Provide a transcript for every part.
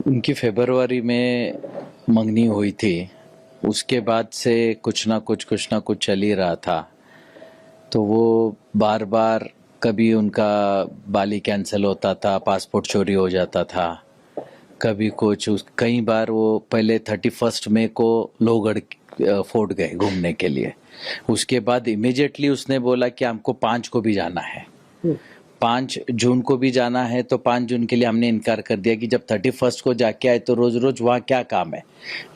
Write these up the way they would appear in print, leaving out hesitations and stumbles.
उनकी फरवरी में मंगनी हुई थी। उसके बाद से कुछ ना कुछ चल ही रहा था। तो वो बार बार कभी उनका बाली कैंसिल होता था, पासपोर्ट चोरी हो जाता था, कभी कुछ कई बार वो पहले 31 मई को लोहगढ़ फोर्ट गए घूमने के लिए। उसके बाद इमीडिएटली उसने बोला कि हमको 5 को भी जाना है, 5 जून को भी जाना है। तो 5 जून के लिए हमने इनकार कर दिया कि जब 31 को जाके आए तो रोज रोज वहाँ क्या काम है।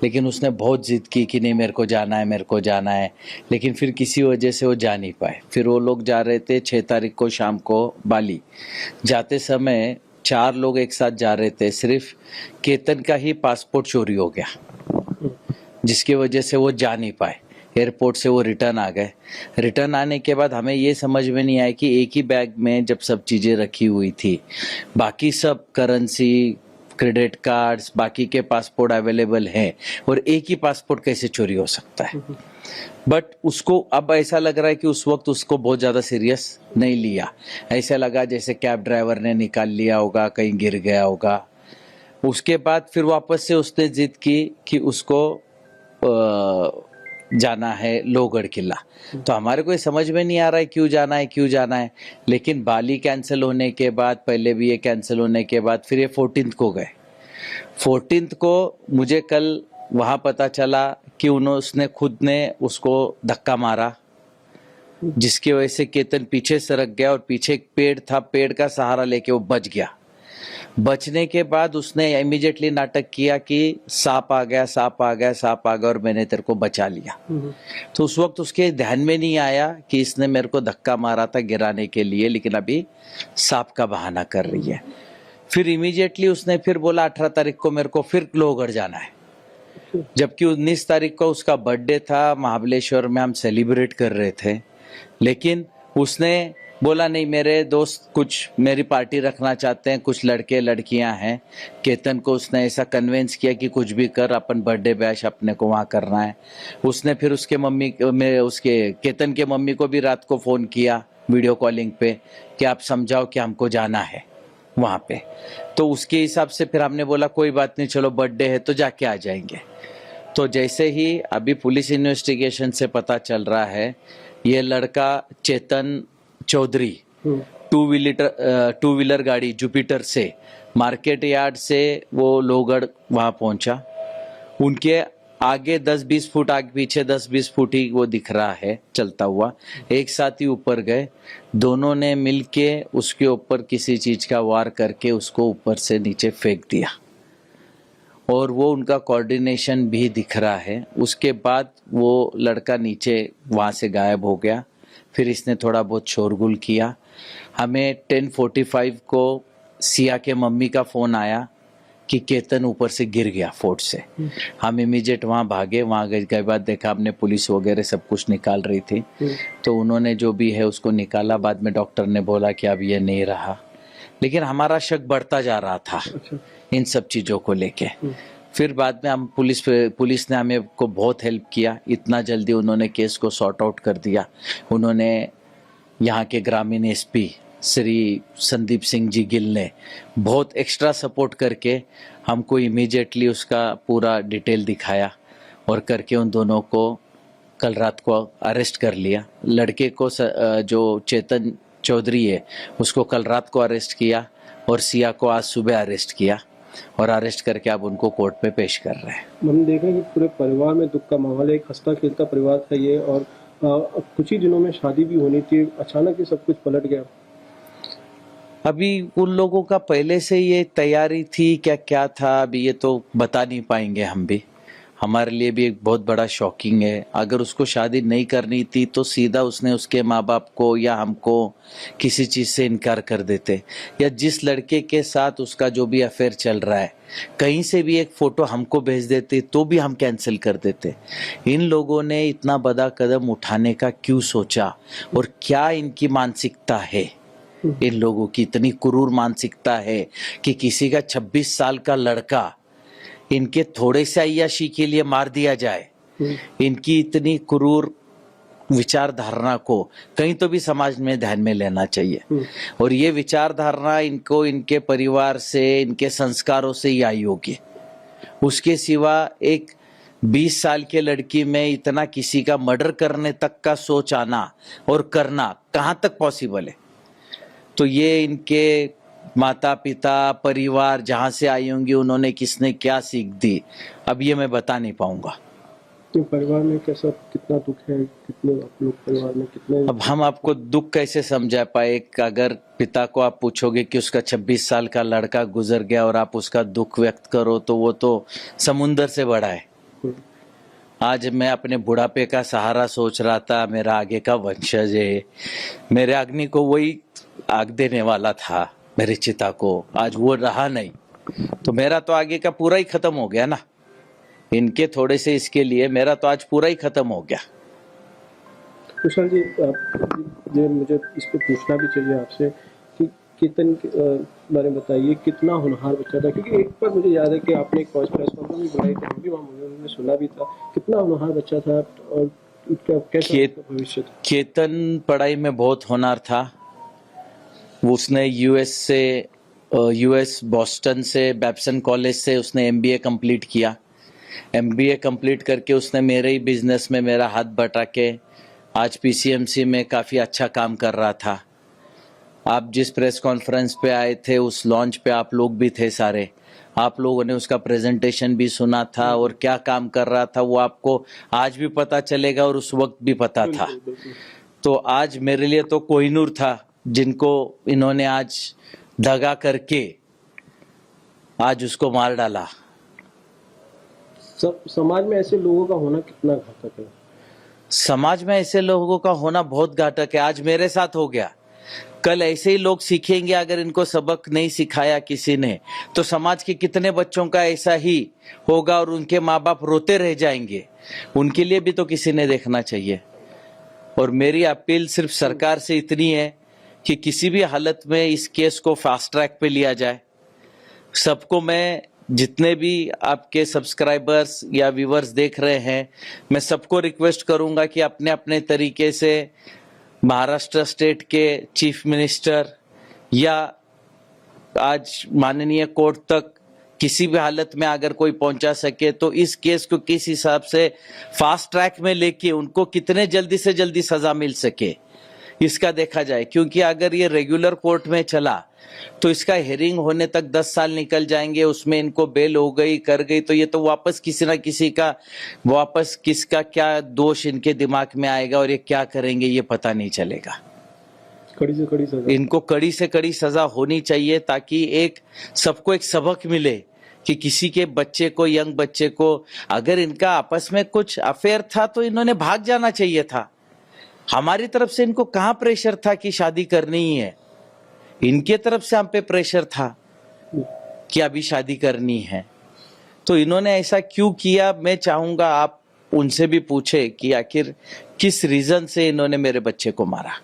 लेकिन उसने बहुत जिद की कि नहीं मेरे को जाना है, मेरे को जाना है। लेकिन फिर किसी वजह से वो जा नहीं पाए। फिर वो लोग जा रहे थे 6 तारीख को शाम को बाली। जाते समय 4 लोग एक साथ जा रहे थे, सिर्फ केतन का ही पासपोर्ट चोरी हो गया, जिसकी वजह से वो जा नहीं पाए। एयरपोर्ट से वो रिटर्न आ गए। रिटर्न आने के बाद हमें ये समझ में नहीं आया कि एक ही बैग में जब सब चीज़ें रखी हुई थी, बाकी सब करेंसी, क्रेडिट कार्ड्स, बाकी के पासपोर्ट अवेलेबल हैं, और एक ही पासपोर्ट कैसे चोरी हो सकता है। बट उसको अब ऐसा लग रहा है कि उस वक्त उसको बहुत ज़्यादा सीरियस नहीं लिया। ऐसा लगा जैसे कैब ड्राइवर ने निकाल लिया होगा, कहीं गिर गया होगा। उसके बाद फिर वापस से उसने जिद की कि उसको जाना है लोहगढ़ किला। तो हमारे को ये समझ में नहीं आ रहा है क्यों जाना है। लेकिन बाली कैंसिल होने के बाद, पहले भी ये कैंसिल होने के बाद, फिर ये 14 को गए। 14 को मुझे कल वहाँ पता चला कि उसने खुद ने उसको धक्का मारा, जिसकी वजह से केतन पीछे सरक गया और पीछे एक पेड़ था, पेड़ का सहारा लेके वो बच गया। बचने के बाद उसने इमीडिएटली नाटक किया कि सांप आ गया और मैंने तेरे को बचा लिया। तो उस वक्त उसके ध्यान में नहीं आया कि इसने मेरे को धक्का मारा था गिराने के लिए, लेकिन अभी सांप का बहाना कर रही है। फिर इमीडिएटली उसने फिर बोला 18 तारीख को मेरे को फिर लोहगढ़ जाना है, जबकि 19 तारीख को उसका बर्थडे था। महाबलेश्वर में हम सेलिब्रेट कर रहे थे, लेकिन उसने बोला नहीं, मेरे दोस्त कुछ मेरी पार्टी रखना चाहते हैं, कुछ लड़के लड़कियां हैं। केतन को उसने ऐसा कन्विंस किया कि कुछ भी कर, अपन बर्थडे बैश अपने को वहाँ करना है। उसने फिर उसके केतन के मम्मी को भी रात को फ़ोन किया वीडियो कॉलिंग पे कि आप समझाओ कि हमको जाना है वहाँ पे। तो उसके हिसाब से फिर हमने बोला कोई बात नहीं, चलो बर्थडे है तो जाके आ जाएंगे। तो जैसे ही अभी पुलिस इन्वेस्टिगेशन से पता चल रहा है, ये लड़का चेतन चौधरी टू व्हीलर गाड़ी जुपिटर से मार्केट यार्ड से वो लोहगढ़ वहाँ पहुंचा। उनके आगे 10-20 फुट, आगे पीछे 10-20 फुट ही वो दिख रहा है चलता हुआ। एक साथ ही ऊपर गए, दोनों ने मिलके उसके ऊपर किसी चीज का वार करके उसको ऊपर से नीचे फेंक दिया, और वो उनका कोऑर्डिनेशन भी दिख रहा है। उसके बाद वो लड़का नीचे वहाँ से गायब हो गया। फिर इसने थोड़ा बहुत शोरगुल किया। हमें 10:45 को सिया के मम्मी का फ़ोन आया कि केतन ऊपर से गिर गया फोर्ट से। हम इमीडिएट वहाँ भागे। वहाँ गए के बाद देखा हमने पुलिस वगैरह सब कुछ निकाल रही थी, तो उन्होंने जो भी है उसको निकाला। बाद में डॉक्टर ने बोला कि अब ये नहीं रहा, लेकिन हमारा शक बढ़ता जा रहा था इन सब चीज़ों को लेके। फिर बाद में हम पुलिस ने हमें को बहुत हेल्प किया। इतना जल्दी उन्होंने केस को सॉर्ट आउट कर दिया। उन्होंने यहाँ के ग्रामीण एसपी श्री संदीप सिंह जी गिल ने बहुत एक्स्ट्रा सपोर्ट करके हमको इमीडिएटली उसका पूरा डिटेल दिखाया, और करके उन दोनों को कल रात को अरेस्ट कर लिया। लड़के को जो चेतन चौधरी है उसको कल रात को अरेस्ट किया, और सिया को आज सुबह अरेस्ट किया, और अरेस्ट करके अब उनको कोर्ट पे पेश कर रहे हैं। हमने देखा कि पूरे परिवार में दुख का माहौल है, एक हंसता खेलता परिवार था ये, और कुछ ही दिनों में शादी भी होनी थी, अचानक ये सब कुछ पलट गया। अभी उन लोगों का पहले से ये तैयारी थी क्या था, अभी ये तो बता नहीं पाएंगे हम भी। हमारे लिए भी एक बहुत बड़ा शॉकिंग है। अगर उसको शादी नहीं करनी थी तो सीधा उसने उसके माँ बाप को या हमको किसी चीज़ से इनकार कर देते, या जिस लड़के के साथ उसका जो भी अफेयर चल रहा है कहीं से भी एक फ़ोटो हमको भेज देते तो भी हम कैंसिल कर देते। इन लोगों ने इतना बड़ा कदम उठाने का क्यों सोचा, और क्या इनकी मानसिकता है। इन लोगों की इतनी क्रूर मानसिकता है कि किसी का 26 साल का लड़का इनके थोड़े से अय्याशी के लिए मार दिया जाए। इनकी इतनी क्रूर विचारधारा को कहीं तो भी समाज में ध्यान में लेना चाहिए। और ये विचारधारा इनको इनके परिवार से, इनके संस्कारों से ही आई होगी। उसके सिवा एक 20 साल के लड़की में इतना किसी का मर्डर करने तक का सोच आना और करना कहाँ तक पॉसिबल है? तो ये इनके माता पिता, परिवार जहाँ से आई होंगी, उन्होंने किसने क्या सीख दी, अब ये मैं बता नहीं पाऊंगा। तो परिवार में कैसा, कितना दुख है, कितने आप लोग परिवार में कितने? अब हम आपको दुख कैसे समझा पाए? अगर पिता को आप पूछोगे कि उसका 26 साल का लड़का गुजर गया और आप उसका दुख व्यक्त करो, तो वो तो समुंदर से बड़ा है। आज मैं अपने बुढ़ापे का सहारा सोच रहा था, मेरा आगे का वंशज है, मेरे अग्नि को वही आग देने वाला था, मेरे चिता को, आज वो रहा नहीं, तो मेरा तो आगे का पूरा ही खत्म हो गया ना। इनके थोड़े से इसके लिए मेरा तो आज पूरा ही खत्म हो गया। कुशल जी, ये मुझे इसको पूछना भी चाहिए आपसे कि कीर्तन के बारे में बताइए, कितना होनहार बच्चा था? क्योंकि एक बार मुझे याद है कि आपने एक प्रेस कॉन्फ्रेंस में बुलाई थी, वहाँ मुझे सुना भी था, कितना होनहार बच्चा था और कैसा भविष्य था? कीर्तन पढ़ाई में बहुत होनहार था। उसने यूएस बॉस्टन से, बैप्सन कॉलेज से उसने एमबीए कंप्लीट किया। एमबीए कंप्लीट करके उसने मेरे ही बिजनेस में मेरा हाथ बटा के आज पीसीएमसी में काफ़ी अच्छा काम कर रहा था। आप जिस प्रेस कॉन्फ्रेंस पे आए थे, उस लॉन्च पे आप लोग भी थे सारे, आप लोगों ने उसका प्रेजेंटेशन भी सुना था और क्या काम कर रहा था वो आपको आज भी पता चलेगा और उस वक्त भी पता था। तो आज मेरे लिए तो कोहिनूर था, जिनको इन्होंने आज दगा करके आज उसको मार डाला। समाज में ऐसे लोगों का होना कितना घातक है? समाज में ऐसे लोगों का होना बहुत घातक है। आज मेरे साथ हो गया, कल ऐसे ही लोग सीखेंगे। अगर इनको सबक नहीं सिखाया किसी ने, तो समाज के कितने बच्चों का ऐसा ही होगा और उनके माँ बाप रोते रह जाएंगे। उनके लिए भी तो किसी ने देखना चाहिए। और मेरी अपील सिर्फ सरकार से इतनी है कि किसी भी हालत में इस केस को फास्ट ट्रैक पे लिया जाए। सबको, मैं जितने भी आपके सब्सक्राइबर्स या व्यूवर्स देख रहे हैं, मैं सबको रिक्वेस्ट करूंगा कि अपने अपने तरीके से महाराष्ट्र स्टेट के चीफ मिनिस्टर या आज माननीय कोर्ट तक किसी भी हालत में अगर कोई पहुंचा सके, तो इस केस को किस हिसाब से फास्ट ट्रैक में लेके उनको कितने जल्दी से जल्दी सजा मिल सके, इसका देखा जाए। क्योंकि अगर ये रेगुलर कोर्ट में चला तो इसका हेयरिंग होने तक 10 साल निकल जाएंगे, उसमें इनको बेल हो गई, कर गई, तो ये तो वापस किसी ना किसी का, वापस किसका क्या दोष इनके दिमाग में आएगा और ये क्या करेंगे ये पता नहीं चलेगा। कड़ी से कड़ी सजा, इनको कड़ी से कड़ी सजा होनी चाहिए, ताकि एक सबको एक सबक मिले कि किसी के बच्चे को, यंग बच्चे को, अगर इनका आपस में कुछ अफेयर था तो इन्होंने भाग जाना चाहिए था। हमारी तरफ से इनको कहाँ प्रेशर था कि शादी करनी ही है? इनके तरफ से हम पे प्रेशर था कि अभी शादी करनी है। तो इन्होंने ऐसा क्यों किया? मैं चाहूंगा आप उनसे भी पूछे कि आखिर किस रीजन से इन्होंने मेरे बच्चे को मारा।